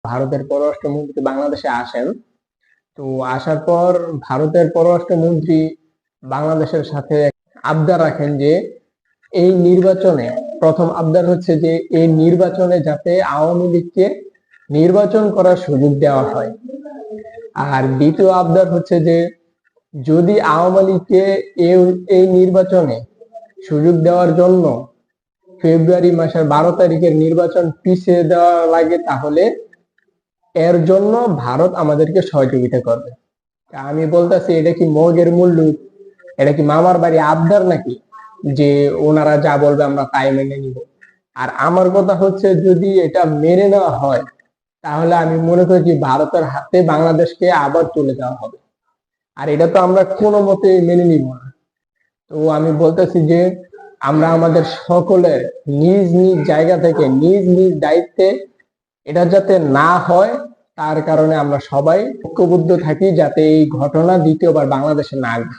ভারতের পররাষ্ট্রমন্ত্রী বাংলাদেশে আসেন। তো আসার পর ভারতের পররাষ্ট্রমন্ত্রী বাংলাদেশের সাথে আবদার রাখেন যে এই নির্বাচনে, প্রথম আবদার হচ্ছে যে এই নির্বাচনে যাতে আওয়ামী লীগকে নির্বাচন করার সুযোগ দেওয়া হয়। আর দ্বিতীয় আবদার হচ্ছে যে যদি আওয়ামী লীগকে এই নির্বাচনে সুযোগ দেওয়ার জন্য ফেব্রুয়ারি মাসের 12 তারিখের নির্বাচন পিছিয়ে দেওয়া লাগে, তাহলে এর জন্য ভারত আমাদেরকে সহযোগিতা করবে। আমি বলতেছি, এটা কি মগের মুল্লুক, এটা কি মামার বাড়ি আবদার নাকি যে ওনারা যা বলবে আমরা তাই মেনে নিব? আর আমার কথা হচ্ছে, যদি এটা মেনে নেওয়া হয় তাহলে আমি মনে করি যে ভারতের হাতে বাংলাদেশকে আবার তুলে দেওয়া হবে। আর এটা তো আমরা কোনো মতে মেনে নিব না। তো আমি বলতেছি যে আমরা আমাদের সকলের নিজ নিজ জায়গা থেকে নিজ নিজ দায়িত্বে এটা যাতে না হয়, তার কারণে আমরা সবাই ঐক্যবদ্ধ থাকি যাতে এই ঘটনা দ্বিতীয়বার বাংলাদেশে না ঘটে।